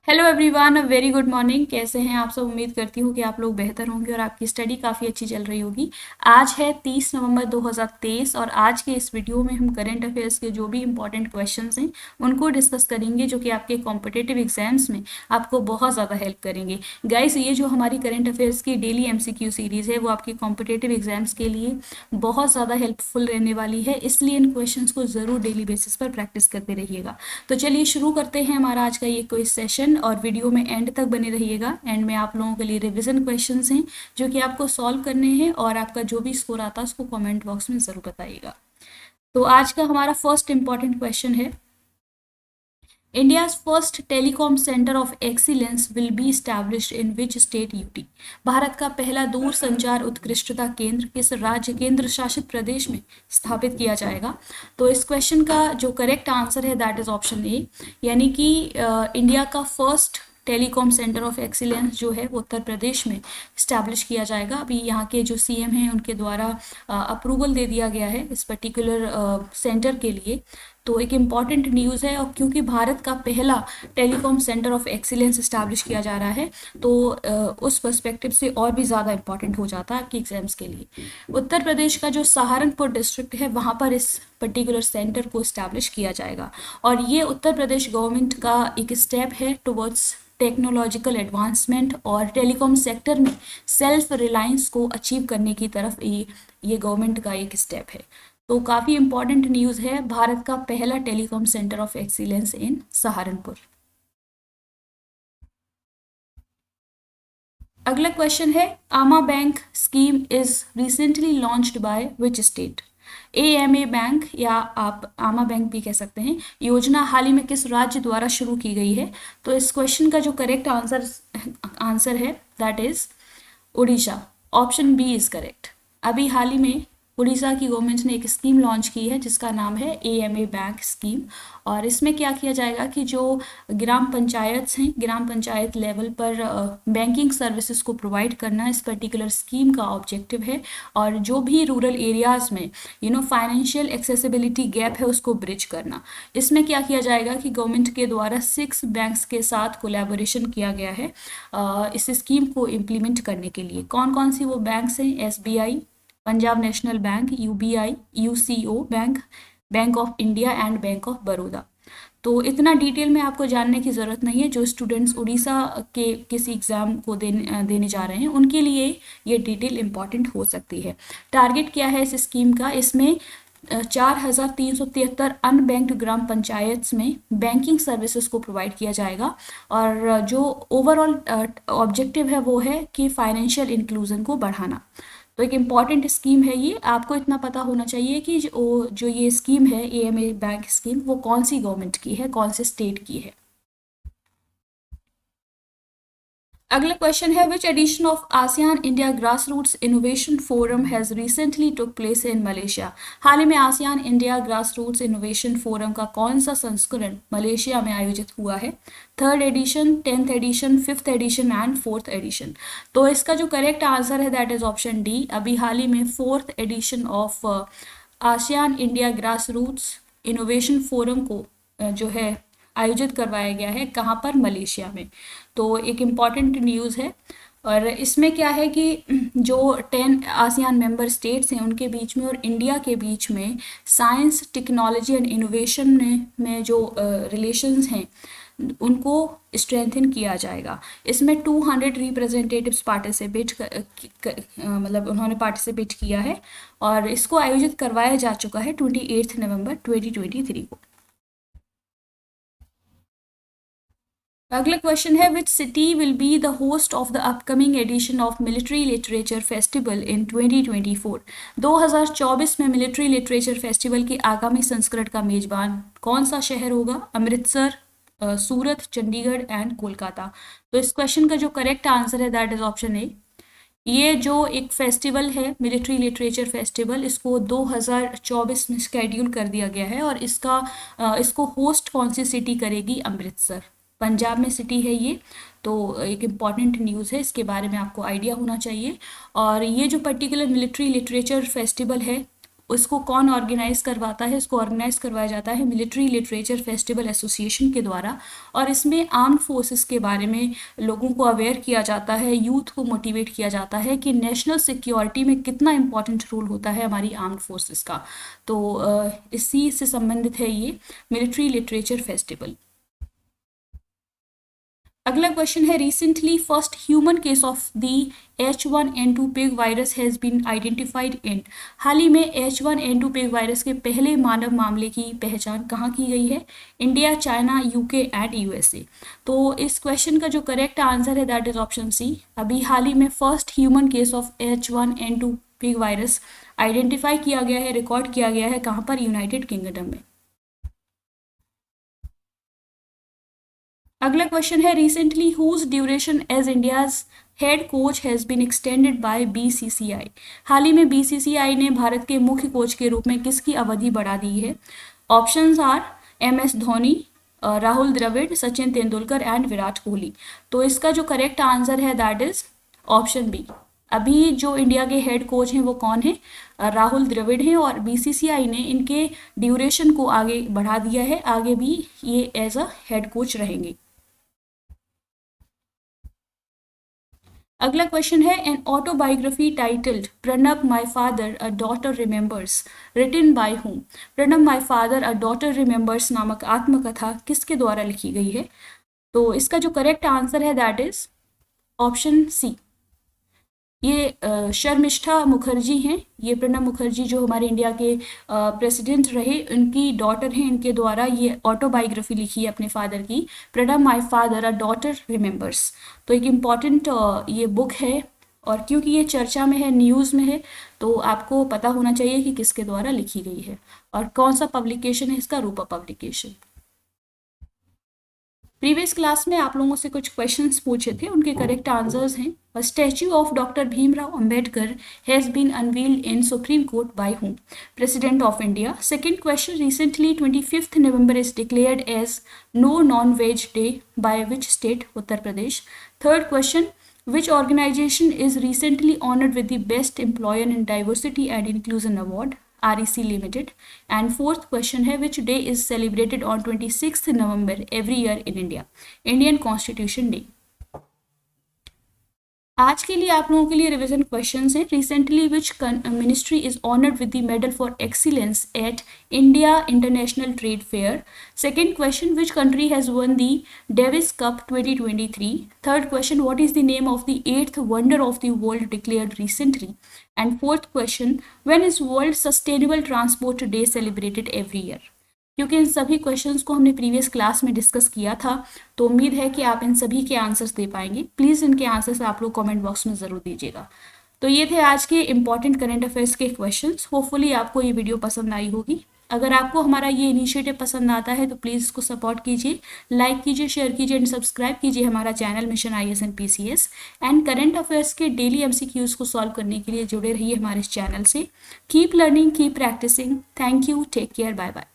Hello everyone, very good morning. कैसे हैं आप सब? उम्मीद करती हूँ कि आप लोग बेहतर होंगे और आपकी स्टडी काफ़ी अच्छी चल रही होगी। आज है 30 नवंबर 2023 और आज के इस वीडियो में हम करंट अफेयर्स के जो भी इंपॉर्टेंट क्वेश्चंस हैं उनको डिस्कस करेंगे, जो कि आपके कॉम्पिटिटिव एग्जाम्स में आपको बहुत ज़्यादा हेल्प करेंगे। गाइस, ये जो हमारी करंट अफेयर्स की डेली एमसीक्यू सीरीज़ है वो आपके कॉम्पिटिटिव एग्जाम्स के लिए बहुत ज़्यादा हेल्पफुल रहने वाली है, इसलिए इन क्वेश्चंस को ज़रूर डेली बेसिस पर प्रैक्टिस करते रहिएगा। तो चलिए शुरू करते हैं हमारा आज का ये क्विज सेशन, और वीडियो में एंड तक बने रहिएगा। एंड में आप लोगों के लिए रिवीजन क्वेश्चंस हैं जो कि आपको सॉल्व करने हैं, और आपका जो भी स्कोर आता है उसको कमेंट बॉक्स में ज़रूर बताइएगा। तो आज का हमारा फर्स्ट इंपॉर्टेंट क्वेश्चन है, India's first telecom center of excellence will be established in which state? UT। Bharat का पहला दूर संचार उत्कृष्टता केंद्र किस राज्य केंद्र शासित प्रदेश में स्थापित किया जाएगा? तो इस क्वेश्चन का जो करेक्ट आंसर है दैट इज ऑप्शन ए, यानी कि इंडिया का first telecom centre of excellence जो है वो उत्तर प्रदेश में इस्टेब्लिश किया जाएगा। अभी यहाँ के जो सीएम हैं उनके द्वारा अप्रूवल दे दिया गया है इस पर्टिकुलर सेंटर के लिए। तो एक इम्पॉर्टेंट न्यूज़ है, और क्योंकि भारत का पहला telecom centre of excellence establish किया जा रहा है तो उस पर्सपेक्टिव से और भी ज़्यादा इम्पॉर्टेंट हो जाता है आपकी एग्जाम्स के लिए। उत्तर प्रदेश का जो सहारनपुर डिस्ट्रिक्ट है वहाँ पर इस पर्टिकुलर सेंटर को इस्टेब्लिश किया जाएगा, और ये उत्तर प्रदेश गवर्नमेंट का एक स्टेप है टुवर्ड्स टेक्नोलॉजिकल एडवांसमेंट और टेलीकॉम सेक्टर में सेल्फ रिलायंस को अचीव करने की तरफ ये गवर्नमेंट का एक स्टेप है। तो काफ़ी इंपॉर्टेंट न्यूज़ है, भारत का पहला telecom centre of excellence in Saharanpur. अगला क्वेश्चन है, आमा bank scheme is recently launched by which state? AMA bank या आप आमा बैंक भी कह सकते हैं, योजना हाल ही में किस राज्य द्वारा शुरू की गई है? तो इस क्वेश्चन का जो करेक्ट आंसर है that is Orissa. Option B is correct. अभी हाल ही में उड़ीसा की गवर्नमेंट ने एक स्कीम लॉन्च की है जिसका नाम है एएमए बैंक स्कीम, और इसमें क्या किया जाएगा कि जो ग्राम पंचायत हैं, ग्राम पंचायत लेवल पर बैंकिंग सर्विसेज को प्रोवाइड करना इस पर्टिकुलर स्कीम का ऑब्जेक्टिव है, और जो भी रूरल एरियाज़ में फाइनेंशियल एक्सेसिबिलिटी गैप है उसको ब्रिज करना। इसमें क्या किया जाएगा कि गवर्नमेंट के द्वारा 6 बैंक्स के साथ कोलैबोरेशन किया गया है इस स्कीम को इम्प्लीमेंट करने के लिए। कौन कौन सी वो बैंक्स हैं? SBI, Punjab national bank, UBI, UCO bank, bank of India and bank of Baroda. तो इतना डिटेल में आपको जानने की ज़रूरत नहीं है। जो स्टूडेंट्स उड़ीसा के किसी एग्ज़ाम को देने जा रहे हैं उनके लिए ये डिटेल इम्पॉर्टेंट हो सकती है। टारगेट क्या है इस स्कीम का? इसमें 4,373 अनबैंक्ड ग्राम पंचायत में बैंकिंग सर्विसेज को प्रोवाइड किया जाएगा, और जो ओवरऑल ऑब्जेक्टिव है वो है कि फाइनेंशियल इंक्लूजन को बढ़ाना। तो एक इम्पॉर्टेंट स्कीम है ये। आपको इतना पता होना चाहिए कि जो ये स्कीम है एएमए बैंक स्कीम वो कौन सी गवर्नमेंट की है, कौन से स्टेट की है। अगला क्वेश्चन है, which edition of ASEAN India grass roots innovation forum has recently took place in Malaysia? हाल ही में ASEAN India grass roots innovation forum का कौन सा संस्करण मलेशिया में आयोजित हुआ है? 3rd edition, 10th edition, 5th edition and 4th edition. तो इसका जो करेक्ट आंसर है दैट इज ऑप्शन डी। अभी हाल ही में 4th edition of ASEAN India grass roots innovation forum को जो है आयोजित करवाया गया है। कहाँ पर? मलेशिया में। तो एक इम्पॉर्टेंट न्यूज़ है, और इसमें क्या है कि जो 10 आसियान मेंबर स्टेट्स हैं उनके बीच में और इंडिया के बीच में साइंस, टेक्नोलॉजी एंड इनोवेशन में जो रिलेशंस हैं उनको स्ट्रेंथन किया जाएगा। इसमें 200 रिप्रेजेंटेटिव्स मतलब उन्होंने पार्टिसिपेट किया है, और इसको आयोजित करवाया जा चुका है 28 नवंबर 2023 को। अगला क्वेश्चन है, which city will be the host of the upcoming edition of military literature festival in 2024? 2024 में मिलिट्री लिटरेचर फेस्टिवल के आगामी संस्करण का मेजबान कौन सा शहर होगा? अमृतसर, सूरत, चंडीगढ़ एंड कोलकाता। तो इस क्वेश्चन का जो करेक्ट आंसर है दैट इज ऑप्शन ए। ये जो एक फेस्टिवल है मिलिट्री लिटरेचर फेस्टिवल, इसको 2024 में शेड्यूल कर दिया गया है, और इसको होस्ट कौन सी सिटी करेगी? अमृतसर, पंजाब में सिटी है ये। तो एक इम्पॉर्टेंट न्यूज़ है, इसके बारे में आपको आइडिया होना चाहिए। और ये जो पर्टिकुलर मिलिट्री लिटरेचर फेस्टिवल है इसको कौन ऑर्गेनाइज करवाता है? इसको ऑर्गेनाइज करवाया जाता है मिलिट्री लिटरेचर फेस्टिवल एसोसिएशन के द्वारा, और इसमें आर्म्ड फोर्सेस के बारे में लोगों को अवेयर किया जाता है, यूथ को मोटिवेट किया जाता है कि नेशनल सिक्योरिटी में कितना इंपॉर्टेंट रोल होता है हमारी आर्म्ड फोर्सेस का। तो इसी से संबंधित है ये मिलिट्री लिटरेचर फेस्टिवल। अगला क्वेश्चन है, recently first human case of the H1N2 pig virus has been identified in. हाल ही में H1N2 पिग वायरस के पहले मानव मामले की पहचान कहाँ की गई है? India, China, UK and USA. तो इस क्वेश्चन का जो करेक्ट आंसर है दैट इज ऑप्शन सी। अभी हाल ही में first human case of H1N2 pig virus identify किया गया है, रिकॉर्ड किया गया है, कहाँ पर? यूनाइटेड किंगडम में। अगला क्वेश्चन है, recently whose duration as India's head coach has been extended by BCCI. हाल ही में बीसीसीआई ने भारत के मुख्य कोच के रूप में किसकी अवधि बढ़ा दी है? Options are MS Dhoni, Rahul Dravid, Sachin Tendulkar and Virat Kohli. तो इसका जो करेक्ट आंसर है दैट इज ऑप्शन बी। अभी जो इंडिया के हेड कोच हैं वो कौन है? राहुल द्रविड़ हैं, और बीसीसीआई ने इनके ड्यूरेशन को आगे बढ़ा दिया है, आगे भी ये एज अ हेड कोच रहेंगे। अगला क्वेश्चन है, an autobiography titled Pranab my father a daughter remembers written by whom. Pranab my father a daughter remembers नामक आत्मकथा किसके द्वारा लिखी गई है? तो इसका जो करेक्ट आंसर है दैट इज ऑप्शन सी। ये शर्मिष्ठा मुखर्जी हैं, ये प्रणब मुखर्जी जो हमारे इंडिया के प्रेसिडेंट रहे, उनकी डॉटर हैं, इनके द्वारा ये ऑटोबायोग्राफी लिखी है अपने फादर की, Pranab my father a daughter remembers. तो एक इम्पॉर्टेंट ये बुक है, और क्योंकि ये चर्चा में है, न्यूज़ में है, तो आपको पता होना चाहिए कि किसके द्वारा लिखी गई है और कौन सा पब्लिकेशन है इसका, रूपा पब्लिकेशन। प्रीवियस क्लास में आप लोगों से कुछ क्वेश्चंस पूछे थे, उनके करेक्ट आंसर्स हैं। A statue of Dr. Bhimrao Ambedkar has been unveiled in Supreme Court by whom? President of India. Second question, recently 25th November is declared as No Non-Veg Day by which state? Uttar Pradesh. Third question, which organization is recently honored with the Best Employer in Diversity and Inclusion Award? REC Limited. And fourth question है, which day is celebrated on 26th November every year in India? Indian Constitution Day. आज के लिए आप लोगों के लिए revision questions हैं। Recently which ministry is honoured with the medal for excellence eight India international trade fair? Second question, which country has one the Davis cup 2023? Third question, what is the name of the 8th wonder of the world declared recently? And fourth question, when is world sustainable transport day celebrated every year? क्योंकि इन सभी questions को हमने previous class में discuss किया था, तो उम्मीद है कि आप इन सभी के आंसर्स दे पाएंगे। प्लीज़ इनके आंसर्स आप लोग कमेंट बॉक्स में ज़रूर दीजिएगा। तो ये थे आज के इंपॉर्टेंट करंट अफेयर्स के क्वेश्चंस। होपफुली आपको ये वीडियो पसंद आई होगी। अगर आपको हमारा ये इनिशिएटिव पसंद आता है तो प्लीज़ इसको सपोर्ट कीजिए, लाइक कीजिए, शेयर कीजिए एंड सब्सक्राइब कीजिए हमारा channel mission IAS and PCS। And current affairs के डेली MCQs को सॉल्व करने के लिए जुड़े रहिए हमारे इस चैनल से। Keep learning, keep practising. Thank you, take care, bye bye.